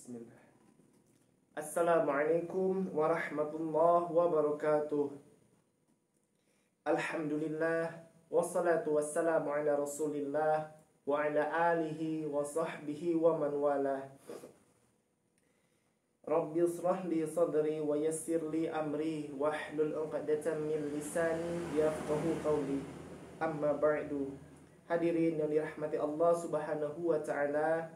Bismillah. Assalamualaikum warahmatullahi wabarakatuh. Alhamdulillah, wassalatu wassalamu ala rasulillah wa ala alihi wa sahbihi wa man walah. Rabbi israh li sadri wa yassir li amri wahlul 'uqdatam min lisani yafqahu qawli. Amma ba'du. Hadirin yang dirahmati Allah Subhanahu wa taala,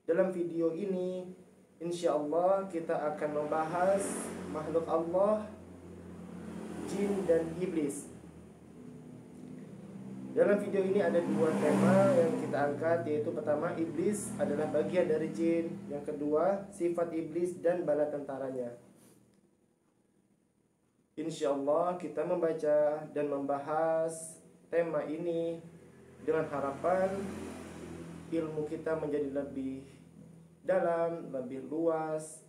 dalam video ini insyaallah kita akan membahas makhluk Allah, jin dan iblis. Dalam video ini ada dua tema yang kita angkat, yaitu pertama, iblis adalah bagian dari jin. Yang kedua, sifat iblis dan bala tentaranya. Insyaallah kita membaca dan membahas tema ini dengan harapan ilmu kita menjadi lebih dalam, lebih luas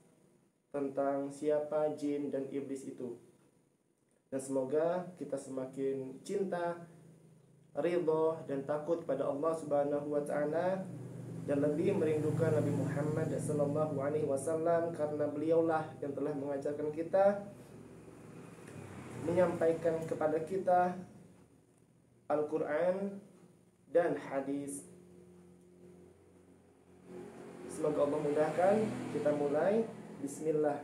tentang siapa jin dan iblis itu. Dan semoga kita semakin cinta, ridho dan takut pada Allah Subhanahu wa taala, dan lebih merindukan Nabi Muhammad sallallahu alaihi wasallam, karena beliaulah yang telah mengajarkan kita, menyampaikan kepada kita Al-Quran dan hadis. Semoga Allah mudahkan. Kita mulai. Bismillah.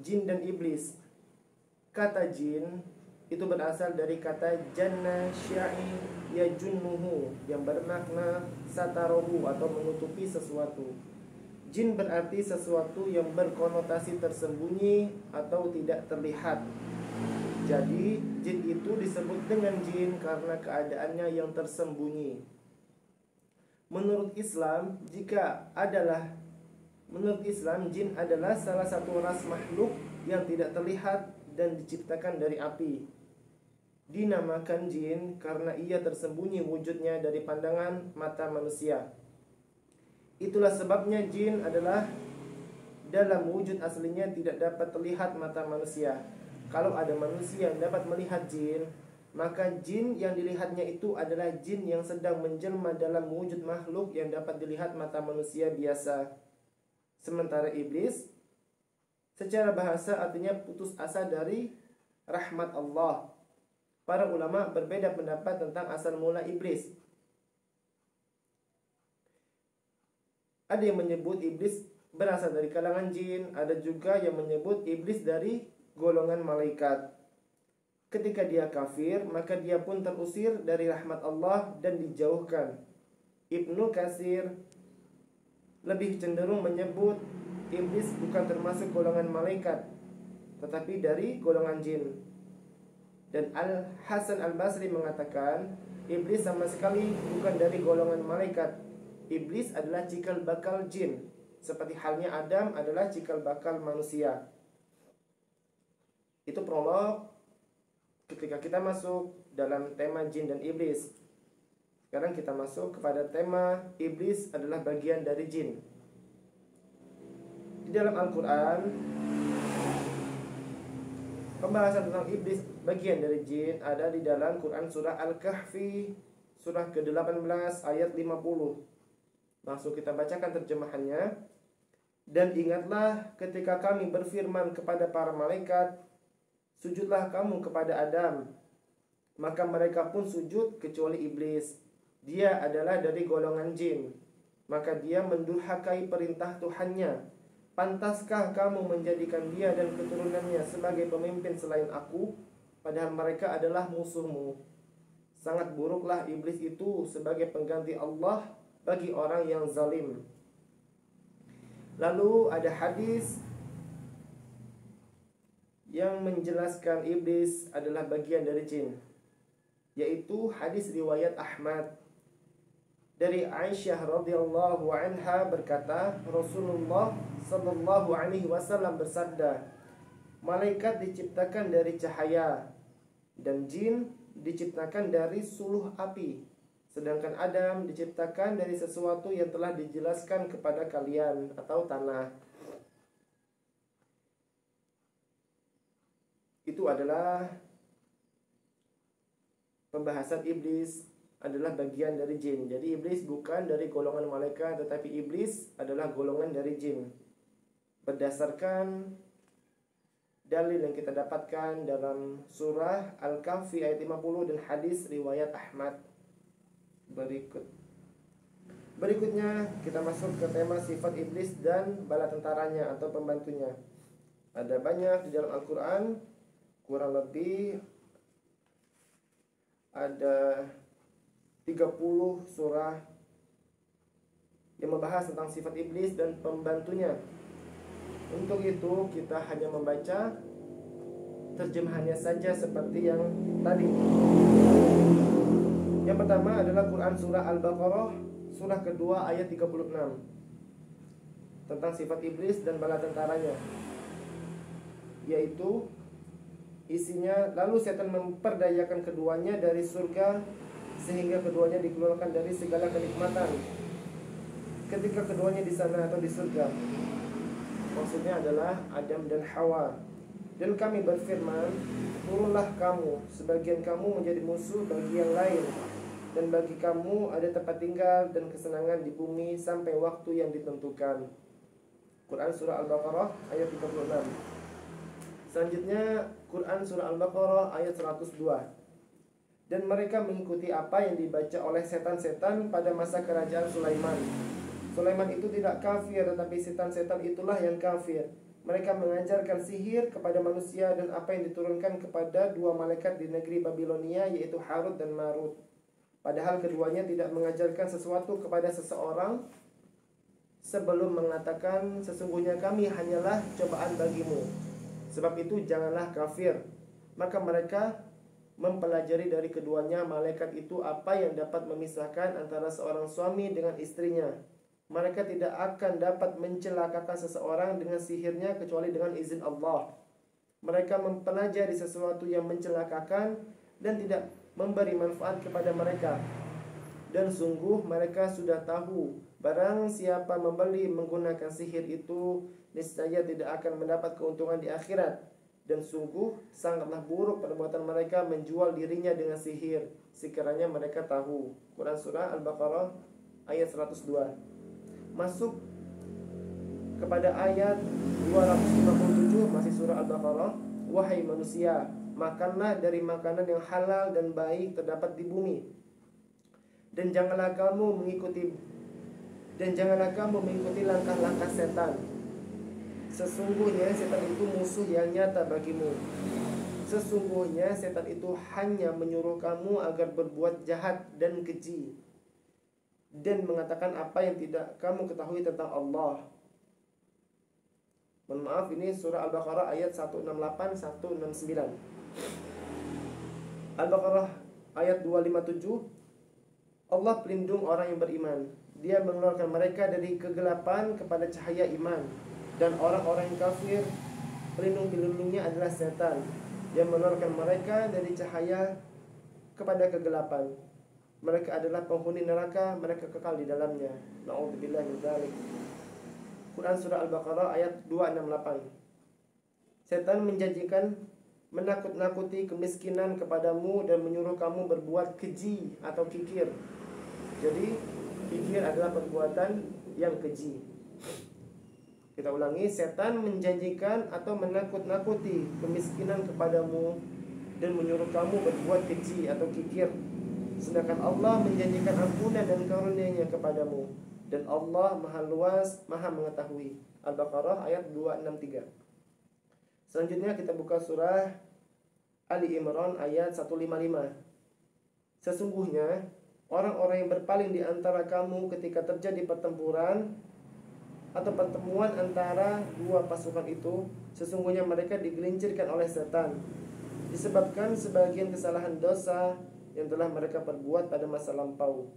Jin dan iblis. Kata jin itu berasal dari kata janna sya'i yajunnuhu, yang bermakna satarohu atau menutupi sesuatu. Jin berarti sesuatu yang berkonotasi tersembunyi atau tidak terlihat. Jadi jin itu disebut dengan jin karena keadaannya yang tersembunyi. Menurut Islam, jin adalah salah satu ras makhluk yang tidak terlihat dan diciptakan dari api. Dinamakan jin karena ia tersembunyi wujudnya dari pandangan mata manusia. Itulah sebabnya jin adalah dalam wujud aslinya tidak dapat terlihat mata manusia. Kalau ada manusia yang dapat melihat jin, maka jin yang dilihatnya itu adalah jin yang sedang menjelma dalam wujud makhluk yang dapat dilihat mata manusia biasa. Sementara iblis secara bahasa artinya putus asa dari rahmat Allah. Para ulama berbeda pendapat tentang asal mula iblis. Ada yang menyebut iblis berasal dari kalangan jin, ada juga yang menyebut iblis dari golongan malaikat. Ketika dia kafir, maka dia pun terusir dari rahmat Allah dan dijauhkan. Ibnu Katsir lebih cenderung menyebut iblis bukan termasuk golongan malaikat, tetapi dari golongan jin. Dan Al-Hasan Al-Basri mengatakan, iblis sama sekali bukan dari golongan malaikat. Iblis adalah cikal bakal jin, seperti halnya Adam adalah cikal bakal manusia. Itu prolog ketika kita masuk dalam tema jin dan iblis. Sekarang kita masuk kepada tema iblis adalah bagian dari jin. Di dalam Al-Quran, pembahasan tentang iblis bagian dari jin ada di dalam Quran surah Al-Kahfi, surah ke-18 ayat 50. Langsung kita bacakan terjemahannya. Dan ingatlah ketika kami berfirman kepada para malaikat, sujudlah kamu kepada Adam. Maka mereka pun sujud kecuali iblis. Dia adalah dari golongan jin. Maka dia mendurhakai perintah Tuhannya. Pantaskah kamu menjadikan dia dan keturunannya sebagai pemimpin selain aku, padahal mereka adalah musuhmu? Sangat buruklah iblis itu sebagai pengganti Allah bagi orang yang zalim. Lalu ada hadis yang menjelaskan iblis adalah bagian dari jin, yaitu hadis riwayat Ahmad dari Aisyah radhiyallahu anha berkata, Rasulullah sallallahu alaihi wasallam bersabda, malaikat diciptakan dari cahaya dan jin diciptakan dari suluh api, sedangkan Adam diciptakan dari sesuatu yang telah dijelaskan kepada kalian atau tanah. Itu adalah pembahasan iblis adalah bagian dari jin. Jadi iblis bukan dari golongan malaikat, tetapi iblis adalah golongan dari jin. Berdasarkan dalil yang kita dapatkan dalam surah Al-Kahfi ayat 50 dan hadis riwayat Ahmad. Berikutnya kita masuk ke tema sifat iblis dan bala tentaranya atau pembantunya. Ada banyak di dalam Al-Quran, kurang lebih ada 30 surah yang membahas tentang sifat iblis dan pembantunya. Untuk itu kita hanya membaca terjemahannya saja seperti yang tadi. Yang pertama adalah Quran surah Al-Baqarah, surah kedua ayat 36, tentang sifat iblis dan bala tentaranya, yaitu isinya, lalu setan memperdayakan keduanya dari surga sehingga keduanya dikeluarkan dari segala kenikmatan ketika keduanya di sana atau di surga. Maksudnya adalah Adam dan Hawa. Dan kami berfirman, turunlah kamu, sebagian kamu menjadi musuh bagi yang lain, dan bagi kamu ada tempat tinggal dan kesenangan di bumi sampai waktu yang ditentukan. Quran surah Al-Baqarah ayat 36. Selanjutnya Quran surah Al-Baqarah ayat 102. Dan mereka mengikuti apa yang dibaca oleh setan-setan pada masa kerajaan Sulaiman. Sulaiman itu tidak kafir, tetapi setan-setan itulah yang kafir. Mereka mengajarkan sihir kepada manusia dan apa yang diturunkan kepada dua malaikat di negeri Babilonia, yaitu Harut dan Marut. Padahal keduanya tidak mengajarkan sesuatu kepada seseorang sebelum mengatakan, sesungguhnya kami hanyalah cobaan bagimu, sebab itu janganlah kafir. Maka mereka mempelajari dari keduanya malaikat itu apa yang dapat memisahkan antara seorang suami dengan istrinya. Mereka tidak akan dapat mencelakakan seseorang dengan sihirnya kecuali dengan izin Allah. Mereka mempelajari sesuatu yang mencelakakan dan tidak memberi manfaat kepada mereka. Dan sungguh mereka sudah tahu, barang siapa membeli menggunakan sihir itu, niscaya tidak akan mendapat keuntungan di akhirat. Dan sungguh sangatlah buruk perbuatan mereka menjual dirinya dengan sihir, sekiranya mereka tahu. Quran surah Al-Baqarah ayat 102. Masuk kepada ayat 257, masih surah Al-Baqarah. Wahai manusia, makanlah dari makanan yang halal dan baik terdapat di bumi, dan janganlah kamu mengikuti langkah-langkah setan. Sesungguhnya setan itu musuh yang nyata bagimu. Sesungguhnya setan itu hanya menyuruh kamu agar berbuat jahat dan keji, dan mengatakan apa yang tidak kamu ketahui tentang Allah. Mohon maaf, ini surah Al-Baqarah ayat 168, 169. Al-Baqarah ayat 257. Allah pelindung orang yang beriman. Dia mengeluarkan mereka dari kegelapan kepada cahaya iman. Dan orang-orang yang kafir, pelindung-pelindungnya adalah setan. Dia mengeluarkan mereka dari cahaya kepada kegelapan. Mereka adalah penghuni neraka, mereka kekal di dalamnya. Na'udzubillah min dzalik. Quran surah Al-Baqarah ayat 268. Setan menjanjikan menakut-nakuti kemiskinan kepadamu dan menyuruh kamu berbuat keji atau kikir. Jadi kikir adalah perbuatan yang keji. Kita ulangi, setan menjanjikan atau menakut-nakuti kemiskinan kepadamu dan menyuruh kamu berbuat keji atau kikir, sedangkan Allah menjanjikan ampunan dan karunia-Nya kepadamu, dan Allah Maha Luas, Maha Mengetahui. Al-Baqarah ayat 263. Selanjutnya kita buka surah Ali Imran ayat 155. Sesungguhnya orang-orang yang berpaling di antara kamu ketika terjadi pertempuran atau pertemuan antara dua pasukan itu, sesungguhnya mereka digelincirkan oleh setan disebabkan sebagian kesalahan dosa yang telah mereka perbuat pada masa lampau.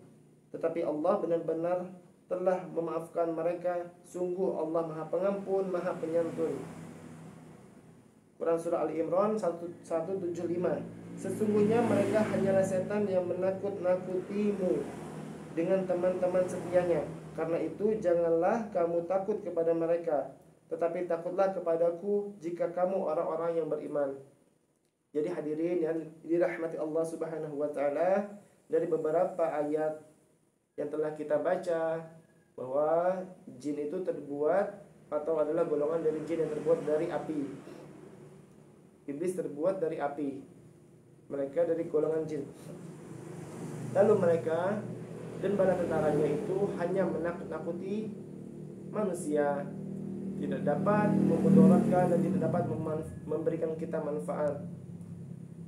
Tetapi Allah benar-benar telah memaafkan mereka. Sungguh Allah Maha Pengampun, Maha Penyantun. Quran surah Ali Imran 175. Sesungguhnya mereka hanyalah setan yang menakut-nakutimu dengan teman-teman setianya. Karena itu janganlah kamu takut kepada mereka, tetapi takutlah kepadaku jika kamu orang-orang yang beriman. Jadi hadirin yang dirahmati Allah Subhanahu wa taala, dari beberapa ayat yang telah kita baca bahwa jin itu terbuat atau adalah golongan dari jin yang terbuat dari api. Iblis terbuat dari api. Mereka dari golongan jin. Lalu mereka dan bala tentaranya itu hanya menakut-nakuti manusia, tidak dapat memudaratkan dan tidak dapat memberikan kita manfaat.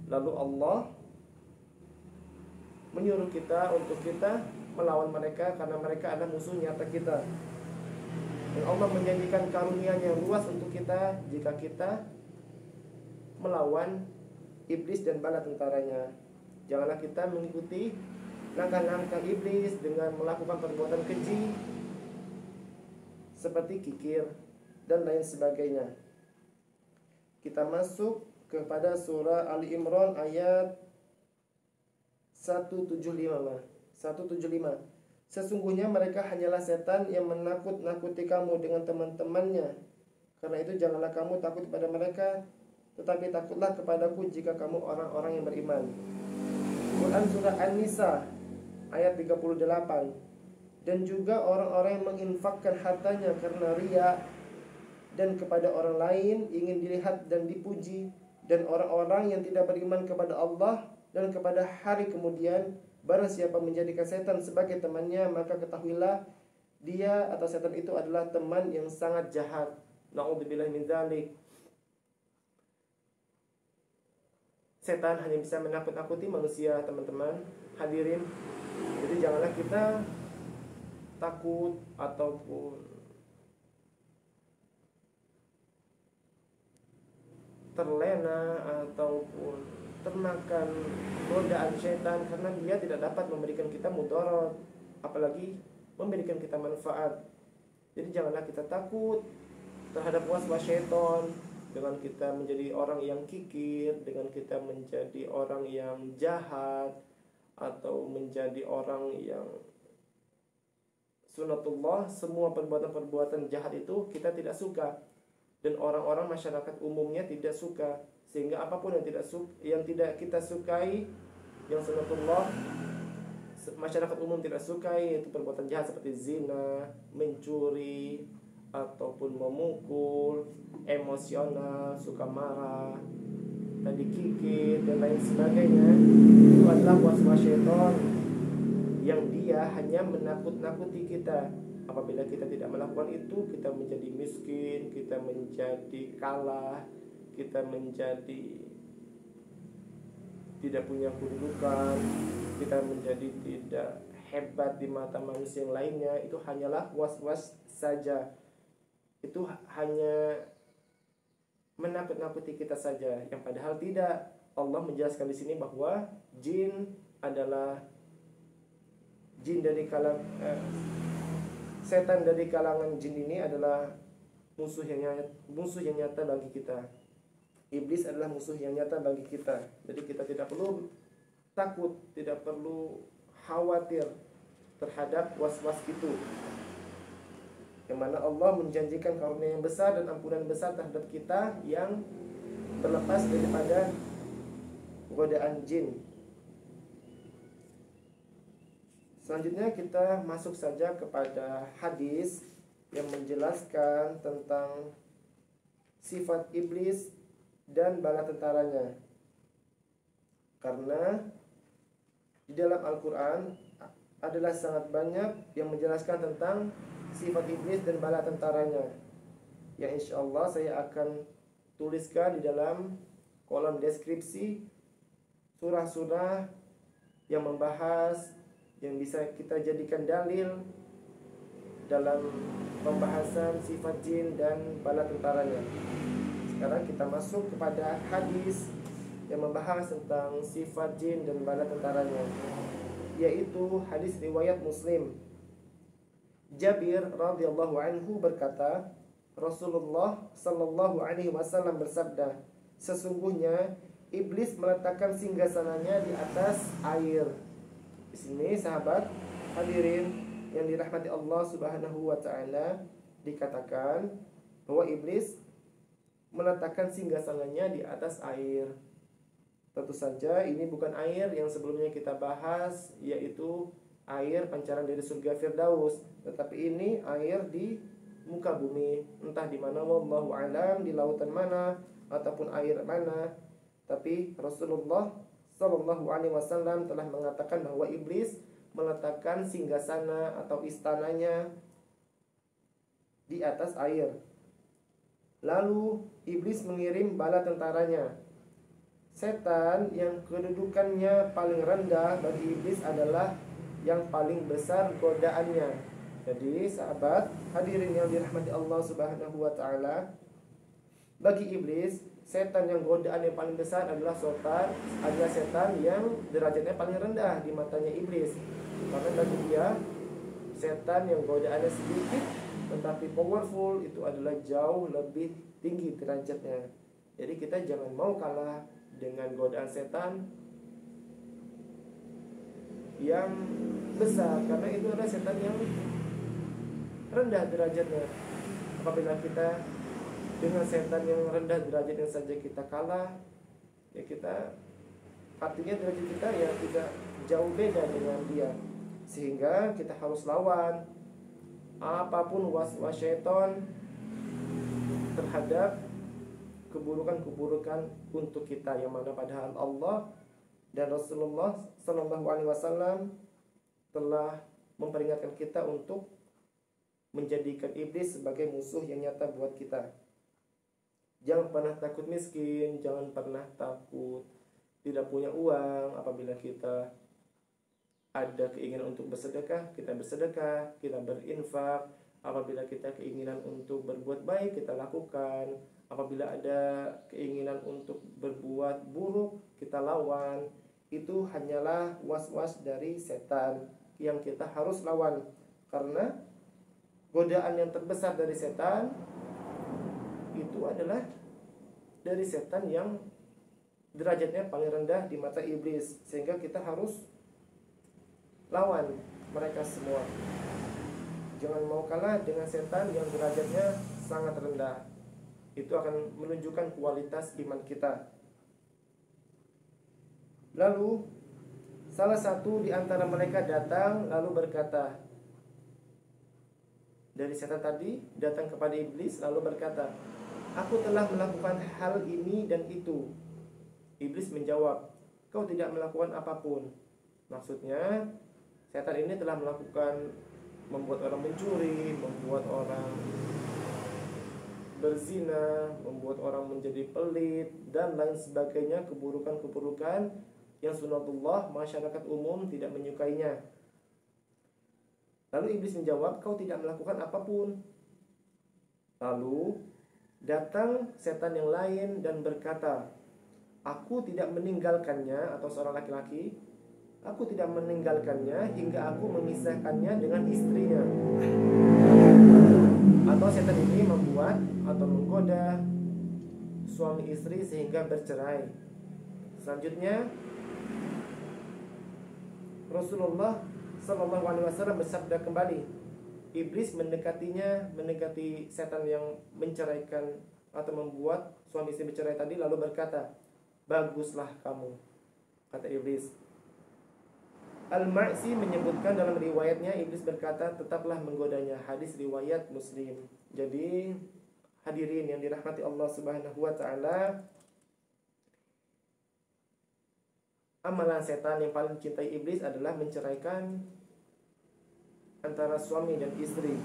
Lalu Allah menyuruh kita untuk kita melawan mereka karena mereka adalah musuh nyata kita. Dan Allah menjanjikan karunia yang luas untuk kita jika kita melawan iblis dan bala tentaranya. Janganlah kita mengikuti langkah-langkah iblis dengan melakukan perbuatan keji seperti kikir dan lain sebagainya. Kita masuk kepada surah Ali Imran ayat 175. Sesungguhnya mereka hanyalah setan yang menakut-nakuti kamu dengan teman-temannya. Karena itu janganlah kamu takut kepada mereka, tetapi takutlah kepadaku jika kamu orang-orang yang beriman. Quran surah An-Nisa ayat 38. Dan juga orang-orang yang menginfakkan hartanya karena riya dan kepada orang lain ingin dilihat dan dipuji, dan orang-orang yang tidak beriman kepada Allah dan kepada hari kemudian, barang siapa menjadikan setan sebagai temannya, maka ketahuilah dia atau setan itu adalah teman yang sangat jahat. Na'udzubillah min dzalik. Setan hanya bisa menakut-nakuti manusia, teman-teman hadirin. Jadi janganlah kita takut ataupun terlena ataupun termakan godaan syaitan, karena dia tidak dapat memberikan kita mudarat, apalagi memberikan kita manfaat. Jadi janganlah kita takut terhadap waswas syaitan dengan kita menjadi orang yang kikir, dengan kita menjadi orang yang jahat, atau menjadi orang yang sunatullah. Semua perbuatan-perbuatan jahat itu kita tidak suka, dan orang-orang masyarakat umumnya tidak suka. Sehingga apapun yang tidak kita sukai, yang sunatullah masyarakat umum tidak sukai, yaitu perbuatan jahat seperti zina, mencuri, ataupun memukul, emosional, suka marah, tadi kikir dan lain sebagainya, itu adalah waswas syaitan yang dia hanya menakut-nakuti kita. Apabila kita tidak melakukan itu, kita menjadi miskin, kita menjadi kalah, kita menjadi tidak punya kedudukan, kita menjadi tidak hebat di mata manusia yang lainnya. Itu hanyalah was-was saja. Itu hanya menakut-nakuti kita saja, yang padahal tidak. Allah menjelaskan di sini bahwa jin adalah jin dari setan dari kalangan jin ini adalah musuh yang nyata bagi kita. Iblis adalah musuh yang nyata bagi kita. Jadi kita tidak perlu takut, tidak perlu khawatir terhadap was-was itu, yang mana Allah menjanjikan karunia yang besar dan ampunan besar terhadap kita yang terlepas daripada godaan jin. Selanjutnya kita masuk saja kepada hadis yang menjelaskan tentang sifat iblis dan bala tentaranya. Karena di dalam Al-Quran adalah sangat banyak yang menjelaskan tentang sifat iblis dan bala tentaranya, yang insya Allah saya akan tuliskan di dalam kolom deskripsi surah-surah yang membahas, yang bisa kita jadikan dalil dalam pembahasan sifat jin dan bala tentaranya. Sekarang kita masuk kepada hadis yang membahas tentang sifat jin dan bala tentaranya, yaitu hadis riwayat Muslim. Jabir radhiyallahu anhu berkata, Rasulullah sallallahu alaihi wasallam bersabda, sesungguhnya iblis meletakkan singgasananya di atas air. Di sini sahabat hadirin yang dirahmati Allah Subhanahu wa taala, dikatakan bahwa iblis meletakkan singgasananya di atas air. Tentu saja ini bukan air yang sebelumnya kita bahas, yaitu air pancaran dari surga Firdaus, tetapi ini air di muka bumi, entah di mana, wallahu alam, di lautan mana ataupun air mana. Tapi Rasulullah Shallallahu Alaihi Wasallam telah mengatakan bahwa iblis meletakkan singgasana atau istananya di atas air. Lalu iblis mengirim bala tentaranya. Setan yang kedudukannya paling rendah bagi iblis adalah yang paling besar godaannya. Jadi sahabat hadirin yang dirahmati Allah Subhanahu wa taala, bagi iblis setan yang godaan yang paling besar adalah setan yang derajatnya paling rendah di matanya iblis. Karena bagi dia setan yang godaannya sedikit tetapi powerful itu adalah jauh lebih tinggi derajatnya. Jadi kita jangan mau kalah dengan godaan setan yang besar, karena itu adalah setan yang rendah derajatnya. Apabila kita dengan setan yang rendah derajatnya saja kita kalah, ya kita artinya derajat kita ya tidak jauh beda dengan dia. Sehingga kita harus lawan apapun was-was syaitan terhadap keburukan-keburukan untuk kita, yang mana padahal Allah dan Rasulullah Sallallahu Alaihi Wasallam telah memperingatkan kita untuk menjadikan iblis sebagai musuh yang nyata buat kita. Jangan pernah takut miskin, jangan pernah takut tidak punya uang. Apabila kita ada keinginan untuk bersedekah, kita bersedekah, kita berinfak. Apabila kita keinginan untuk berbuat baik, kita lakukan. Apabila ada keinginan untuk berbuat buruk, kita lawan. Itu hanyalah was-was dari setan yang kita harus lawan. Karena godaan yang terbesar dari setan itu adalah dari setan yang derajatnya paling rendah di mata iblis. Sehingga kita harus lawan mereka semua. Jangan mau kalah dengan setan yang derajatnya sangat rendah. Itu akan menunjukkan kualitas iman kita. Lalu salah satu di antara mereka datang lalu berkata, dari setan tadi datang kepada iblis lalu berkata, "Aku telah melakukan hal ini dan itu." Iblis menjawab, "Kau tidak melakukan apapun." Maksudnya setan ini telah melakukan, membuat orang mencuri, membuat orang berzina, membuat orang menjadi pelit, dan lain sebagainya, keburukan-keburukan yang sunatullah masyarakat umum tidak menyukainya. Lalu iblis menjawab, "Kau tidak melakukan apapun." Lalu datang setan yang lain dan berkata, "Aku tidak meninggalkannya," atau seorang laki-laki, "aku tidak meninggalkannya hingga aku memisahkannya dengan istrinya." Atau setan ini membuat atau menggoda suami istri sehingga bercerai. Selanjutnya Rasulullah Sallallahu Alaihi Wasallam bersabda kembali, iblis mendekati setan yang menceraikan atau membuat suami istri bercerai tadi, lalu berkata, "Baguslah kamu," kata iblis. Al-Ma'si menyebutkan dalam riwayatnya, iblis berkata, "Tetaplah menggodanya." Hadis riwayat Muslim. Jadi hadirin yang dirahmati Allah Subhanahu wa taala, amalan setan yang paling dicintai iblis adalah menceraikan antara suami dan istri.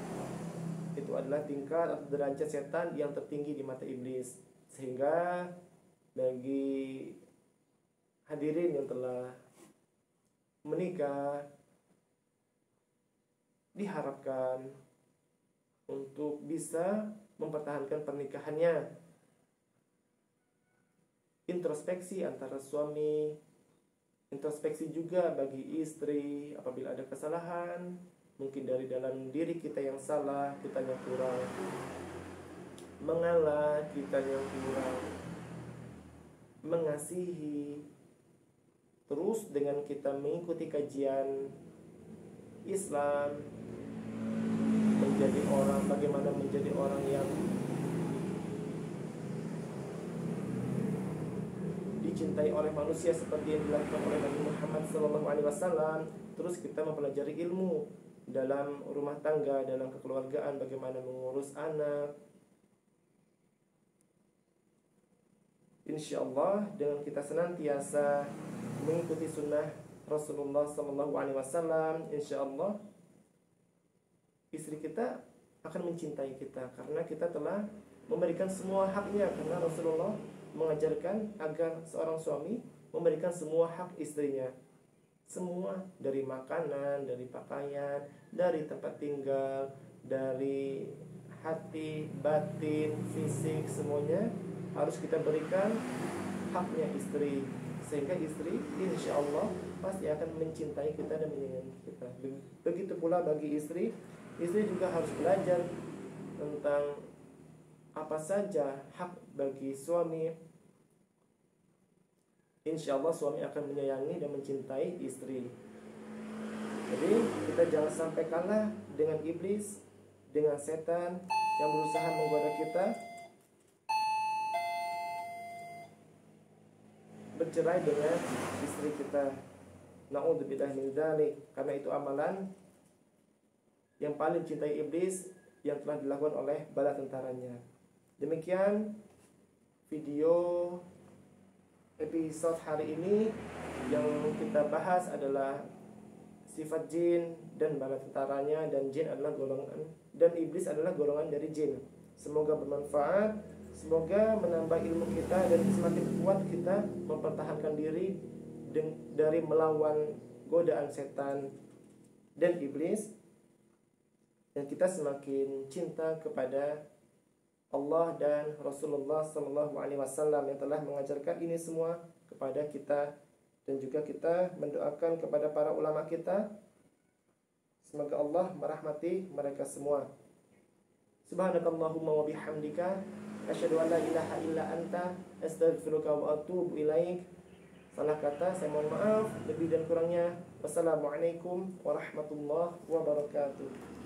Itu adalah tingkat atau derajat setan yang tertinggi di mata iblis. Sehingga bagi hadirin yang telah menikah, diharapkan untuk bisa mempertahankan pernikahannya. Introspeksi antara suami, introspeksi juga bagi istri. Apabila ada kesalahan, mungkin dari dalam diri kita yang salah, kita yang kurang mengalah, kita yang kurang mengasihi. Terus dengan kita mengikuti kajian Islam, menjadi orang, bagaimana menjadi orang yang dicintai oleh manusia seperti yang dilakukan oleh Nabi Muhammad SAW. Terus kita mempelajari ilmu dalam rumah tangga, dalam kekeluargaan, bagaimana mengurus anak. Insya Allah dengan kita senantiasa mengikuti sunnah Rasulullah SAW, insya Allah istri kita akan mencintai kita karena kita telah memberikan semua haknya. Karena Rasulullah mengajarkan agar seorang suami memberikan semua hak istrinya, semua, dari makanan, dari pakaian, dari tempat tinggal, dari hati, batin, fisik, semuanya harus kita berikan haknya istri, sehingga istri insya Allah pasti akan mencintai kita dan menyayangi kita. Begitu pula bagi istri juga harus belajar tentang apa saja hak bagi suami. Insya Allah suami akan menyayangi dan mencintai istri. Jadi kita jangan sampai kalah dengan iblis, dengan setan yang berusaha menggoda kita bercerai dengan istri kita. Na'udzubillah min dzalik. Karena itu amalan yang paling cintai iblis yang telah dilakukan oleh bala tentaranya. Demikian video episode hari ini. Yang kita bahas adalah sifat jin dan bala tentaranya, dan jin adalah golongan, dan iblis adalah golongan dari jin. Semoga bermanfaat, semoga menambah ilmu kita dan semakin kuat kita mempertahankan diri dari melawan godaan setan dan iblis, dan kita semakin cinta kepada Allah dan Rasulullah SAW yang telah mengajarkan ini semua kepada kita. Dan juga kita mendoakan kepada para ulama kita, semoga Allah merahmati mereka semua. Subhanakallahumma wa bihamdika asyhadu an la ilaha illa anta astaghfiruka wa atubu ilaik. Salah kata saya mohon maaf, lebih dan kurangnya wassalamualaikum warahmatullahi wabarakatuh.